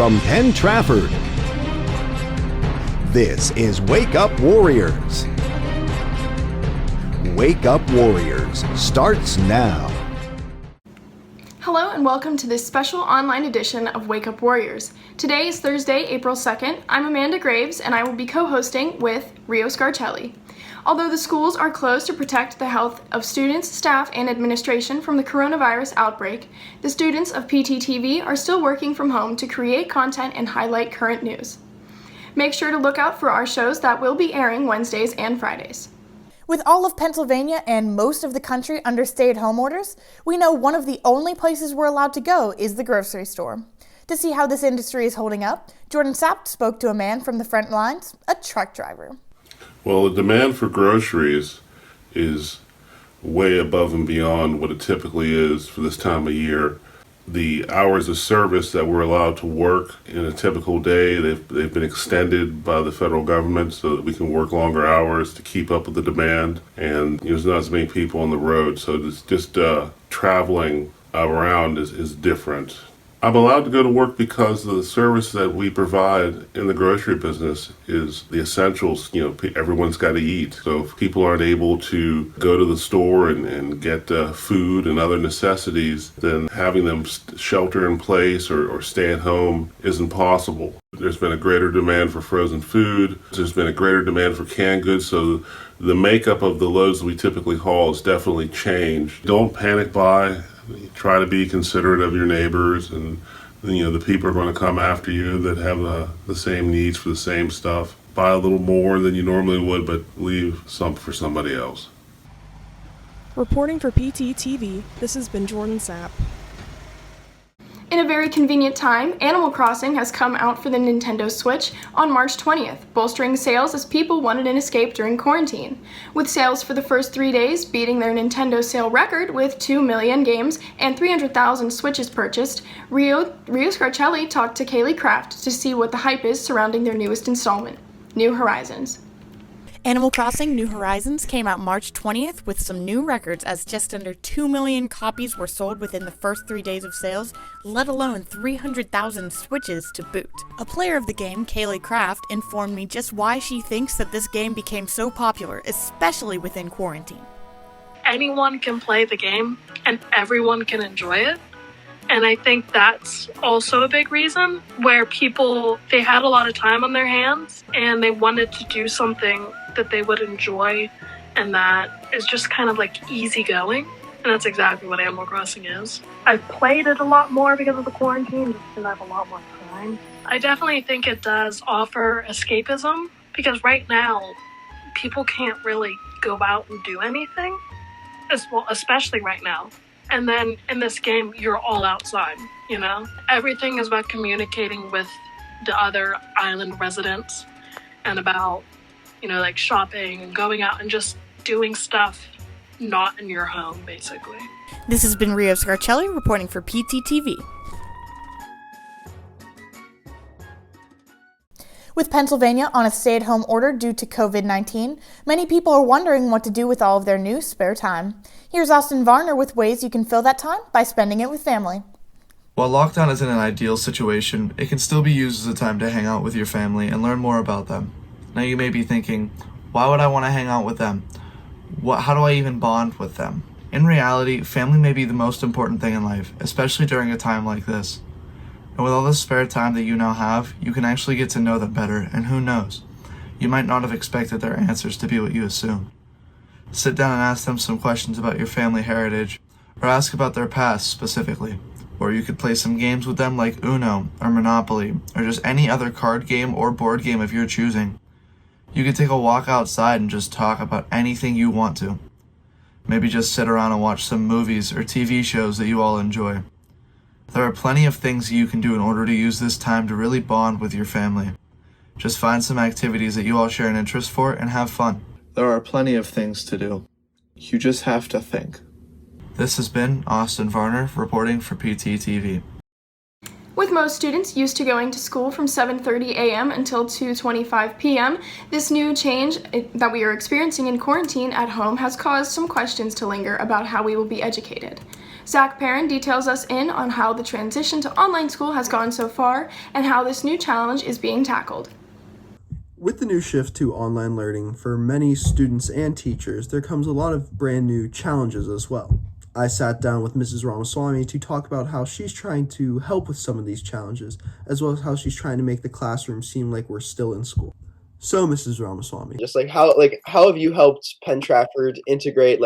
from Penn Trafford, this is Wake Up Warriors. Wake Up Warriors starts now. Hello and welcome to this special online edition of Wake Up Warriors. Today is Thursday, April 2nd. I'm Amanda Graves and I will be co-hosting with Rio Scarcelli. Although the schools are closed to protect the health of students, staff, and administration from the coronavirus outbreak, the students of PTTV are still working from home to create content and highlight current news. Make sure to look out for our shows that will be airing Wednesdays and Fridays. With all of Pennsylvania and most of the country under stay-at-home orders, we know one of the only places we're allowed to go is the grocery store. To see how this industry is holding up, Jordan Sapp spoke to a man from the front lines, a truck driver. Well, the demand for groceries is way above and beyond what it typically is for this time of year. The hours of service that we're allowed to work in a typical day, they've been extended by the federal government so that we can work longer hours to keep up with the demand. And there's not as many people on the road, so it's just traveling around is different. I'm allowed to go to work because the service that we provide in the grocery business is the essentials. Everyone's got to eat. So if people aren't able to go to the store and get food and other necessities, then having them shelter in place or stay at home isn't possible. There's been a greater demand for frozen food. There's been a greater demand for canned goods. So the makeup of the loads that we typically haul has definitely changed. Don't panic buy. Try to be considerate of your neighbors, and the people are going to come after you that have the same needs for the same stuff. Buy a little more than you normally would, but leave some for somebody else. Reporting for PTTV, this has been Jordan Sapp. In a very convenient time, Animal Crossing has come out for the Nintendo Switch on March 20th, bolstering sales as people wanted an escape during quarantine. With sales for the first 3 days beating their Nintendo sale record with 2 million games and 300,000 Switches purchased, Rio Scarcelli talked to Kaylee Kraft to see what the hype is surrounding their newest installment, New Horizons. Animal Crossing New Horizons came out March 20th with some new records as just under 2 million copies were sold within the first 3 days of sales, let alone 300,000 Switches to boot. A player of the game, Kaylee Kraft, informed me just why she thinks that this game became so popular, especially within quarantine. Anyone can play the game and everyone can enjoy it. And I think that's also a big reason where they had a lot of time on their hands and they wanted to do something that they would enjoy and that is just kind of like easygoing. And that's exactly what Animal Crossing is. I've played it a lot more because of the quarantine, just because I have a lot more time. I definitely think it does offer escapism because right now people can't really go out and do anything, especially right now. And then in this game, you're all outside, Everything is about communicating with the other island residents and about, like shopping and going out and just doing stuff not in your home, basically. This has been Rio Scarcelli reporting for PTTV. With Pennsylvania on a stay-at-home order due to COVID-19, many people are wondering what to do with all of their new spare time. Here's Austin Varner with ways you can fill that time by spending it with family. While lockdown isn't an ideal situation, it can still be used as a time to hang out with your family and learn more about them. Now you may be thinking, why would I want to hang out with them? How do I even bond with them? In reality, family may be the most important thing in life, especially during a time like this. And with all the spare time that you now have, you can actually get to know them better, and who knows? You might not have expected their answers to be what you assume. Sit down and ask them some questions about your family heritage, or ask about their past specifically. Or you could play some games with them like Uno, or Monopoly, or just any other card game or board game of your choosing. You could take a walk outside and just talk about anything you want to. Maybe just sit around and watch some movies or TV shows that you all enjoy. There are plenty of things you can do in order to use this time to really bond with your family. Just find some activities that you all share an interest for and have fun. There are plenty of things to do. You just have to think. This has been Austin Varner reporting for PTTV. With most students used to going to school from 7:30 a.m. until 2:25 p.m., this new change that we are experiencing in quarantine at home has caused some questions to linger about how we will be educated. Zach Perrin details us in on how the transition to online school has gone so far and how this new challenge is being tackled. With the new shift to online learning for many students and teachers, there comes a lot of brand new challenges as well. I sat down with Mrs. Ramaswamy to talk about how she's trying to help with some of these challenges, as well as how she's trying to make the classroom seem like we're still in school. So, Mrs. Ramaswamy, Just how have you helped Penn Trafford integrate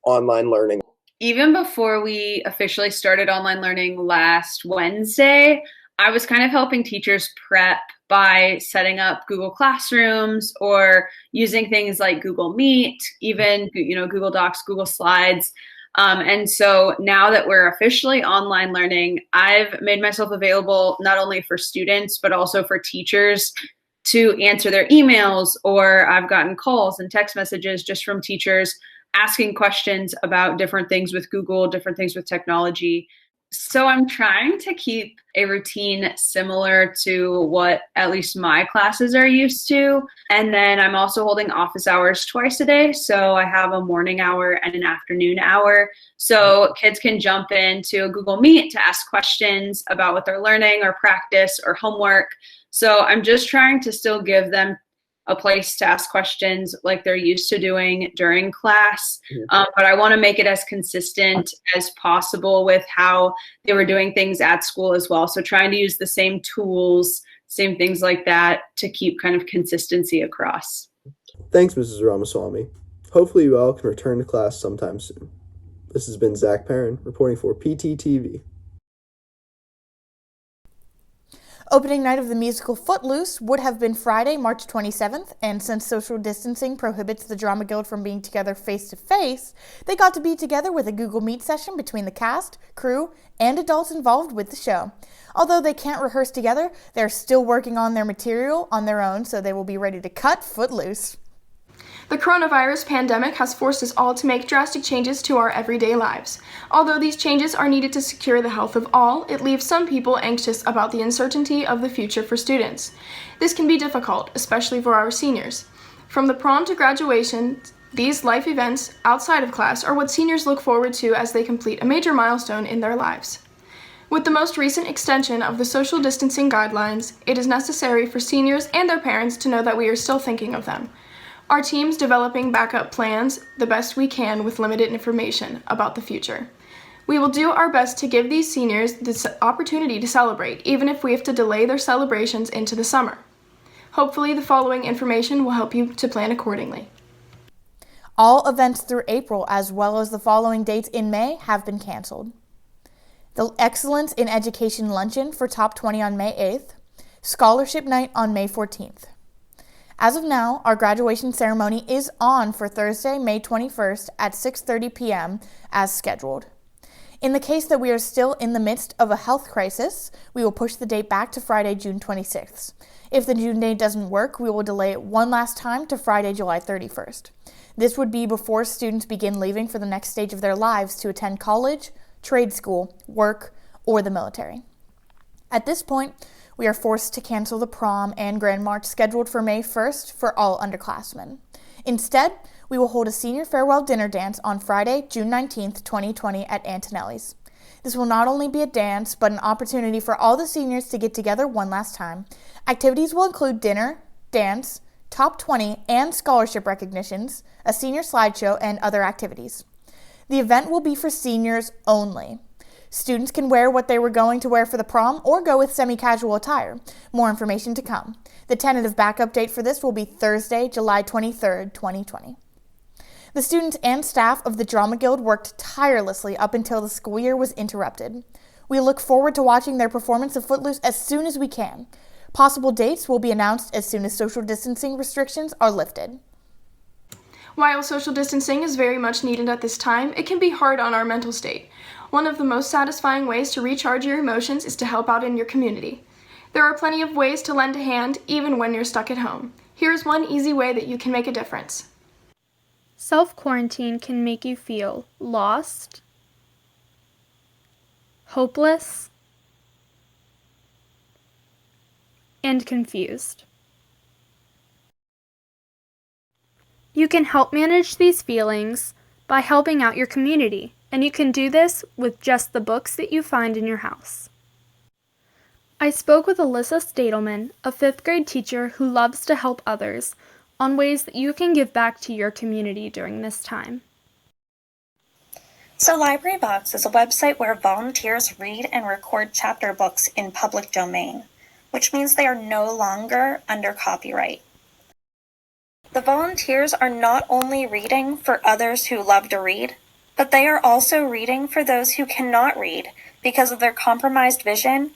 online learning? Even before we officially started online learning last Wednesday, I was kind of helping teachers prep by setting up Google Classrooms or using things like Google Meet, even Google Docs, Google Slides. And so now that we're officially online learning, I've made myself available not only for students, but also for teachers to answer their emails, or I've gotten calls and text messages just from teachers asking questions about different things with Google, different things with technology. So I'm trying to keep a routine similar to what at least my classes are used to. And then I'm also holding office hours twice a day. So I have a morning hour and an afternoon hour. So kids can jump into a Google Meet to ask questions about what they're learning or practice or homework. So I'm just trying to still give them a place to ask questions like they're used to doing during class. But I want to make it as consistent as possible with how they were doing things at school as well. So trying to use the same tools, same things like that to keep kind of consistency across. Thanks, Mrs. Ramaswamy. Hopefully you all can return to class sometime soon. This has been Zach Perrin reporting for PTTV. Opening night of the musical Footloose would have been Friday, March 27th, and since social distancing prohibits the Drama Guild from being together face-to-face, they got to be together with a Google Meet session between the cast, crew, and adults involved with the show. Although they can't rehearse together, they're still working on their material on their own, so they will be ready to cut Footloose. The coronavirus pandemic has forced us all to make drastic changes to our everyday lives. Although these changes are needed to secure the health of all, it leaves some people anxious about the uncertainty of the future for students. This can be difficult, especially for our seniors. From the prom to graduation, these life events outside of class are what seniors look forward to as they complete a major milestone in their lives. With the most recent extension of the social distancing guidelines, it is necessary for seniors and their parents to know that we are still thinking of them. Our team's developing backup plans the best we can with limited information about the future. We will do our best to give these seniors this opportunity to celebrate, even if we have to delay their celebrations into the summer. Hopefully, the following information will help you to plan accordingly. All events through April, as well as the following dates in May, have been canceled. The Excellence in Education Luncheon for Top 20 on May 8th, Scholarship Night on May 14th. As of now, our graduation ceremony is on for Thursday, May 21st at 6:30 p.m. as scheduled. In the case that we are still in the midst of a health crisis, we will push the date back to Friday, June 26th. If the June date doesn't work, we will delay it one last time to Friday, July 31st. This would be before students begin leaving for the next stage of their lives to attend college, trade school, work, or the military. At this point, we are forced to cancel the prom and Grand March scheduled for May 1st for all underclassmen. Instead, we will hold a senior farewell dinner dance on Friday, June 19th, 2020 at Antonelli's. This will not only be a dance, but an opportunity for all the seniors to get together one last time. Activities will include dinner, dance, top 20, and scholarship recognitions, a senior slideshow, and other activities. The event will be for seniors only. Students can wear what they were going to wear for the prom or go with semi-casual attire. More information to come. The tentative backup date for this will be Thursday, July 23rd, 2020. The students and staff of the Drama Guild worked tirelessly up until the school year was interrupted. We look forward to watching their performance of Footloose as soon as we can. Possible dates will be announced as soon as social distancing restrictions are lifted. While social distancing is very much needed at this time, it can be hard on our mental state. One of the most satisfying ways to recharge your emotions is to help out in your community. There are plenty of ways to lend a hand, even when you're stuck at home. Here's one easy way that you can make a difference. Self-quarantine can make you feel lost, hopeless, and confused. You can help manage these feelings by helping out your community. and you can do this with just the books that you find in your house. I spoke with Alyssa Stadelman, a 5th grade teacher who loves to help others, on ways that you can give back to your community during this time. So Library Box is a website where volunteers read and record chapter books in public domain, which means they are no longer under copyright. The volunteers are not only reading for others who love to read, but they are also reading for those who cannot read because of their compromised vision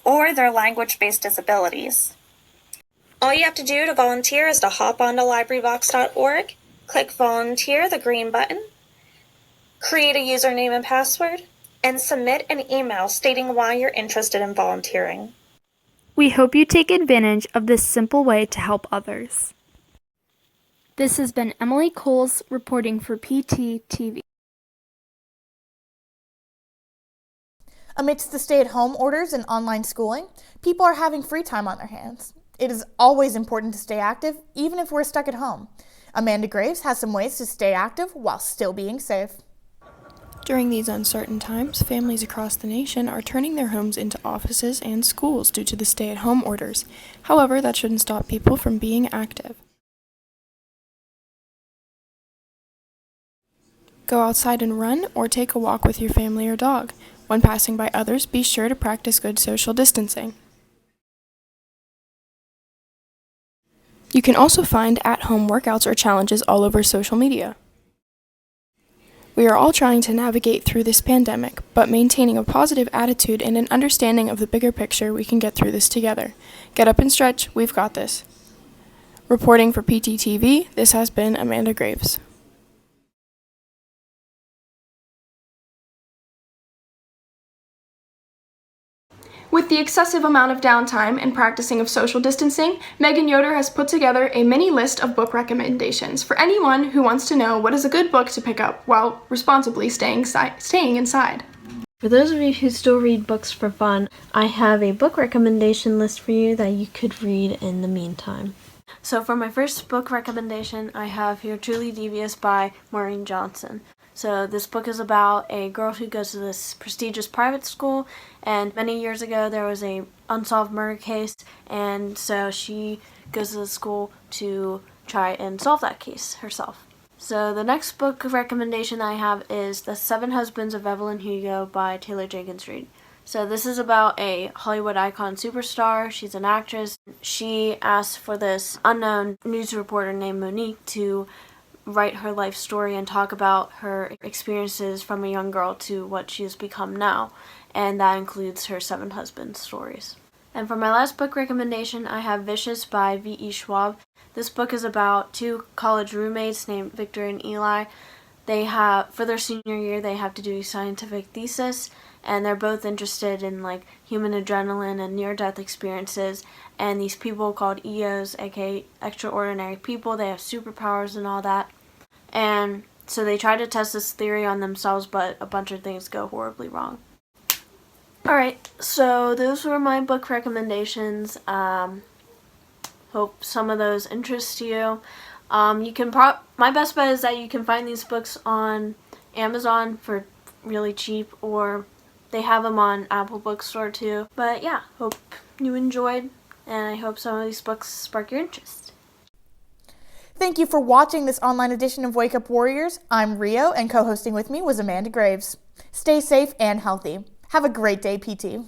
or their language-based disabilities. All you have to do to volunteer is to hop onto librarybox.org, click Volunteer, the green button, create a username and password, and submit an email stating why you're interested in volunteering. We hope you take advantage of this simple way to help others. This has been Emily Coles reporting for PTTV. Amidst the stay-at-home orders and online schooling, people are having free time on their hands. It is always important to stay active, even if we're stuck at home. Amanda Graves has some ways to stay active while still being safe. During these uncertain times, families across the nation are turning their homes into offices and schools due to the stay-at-home orders. However, that shouldn't stop people from being active. Go outside and run or take a walk with your family or dog. When passing by others, be sure to practice good social distancing. You can also find at-home workouts or challenges all over social media. We are all trying to navigate through this pandemic, but maintaining a positive attitude and an understanding of the bigger picture, we can get through this together. Get up and stretch, we've got this. Reporting for PTTV, this has been Amanda Graves. With the excessive amount of downtime and practicing of social distancing, Megan Yoder has put together a mini list of book recommendations for anyone who wants to know what is a good book to pick up while responsibly staying inside. For those of you who still read books for fun, I have a book recommendation list for you that you could read in the meantime. So for my first book recommendation, I have here Truly Devious by Maureen Johnson. So this book is about a girl who goes to this prestigious private school, and many years ago there was a unsolved murder case, and so she goes to the school to try and solve that case herself. So the next book recommendation I have is The Seven Husbands of Evelyn Hugo by Taylor Jenkins Reid. So this is about a Hollywood icon superstar. She's an actress. She asks for this unknown news reporter named Monique to write her life story and talk about her experiences from a young girl to what she has become now, and that includes her 7 husbands stories. And for my last book recommendation, I have Vicious by V.E. Schwab. This book is about 2 college roommates named Victor and Eli. For their senior year, they have to do a scientific thesis, and they're both interested in human adrenaline and near-death experiences. And these people called EOs, aka extraordinary people, they have superpowers and all that. And so they try to test this theory on themselves, but a bunch of things go horribly wrong. Alright, so those were my book recommendations. Hope some of those interest you. My best bet is that you can find these books on Amazon for really cheap, or they have them on Apple Bookstore too. But yeah, hope you enjoyed, and I hope some of these books spark your interest. Thank you for watching this online edition of Wake Up Warriors. I'm Rio, and co-hosting with me was Amanda Graves. Stay safe and healthy. Have a great day, PT.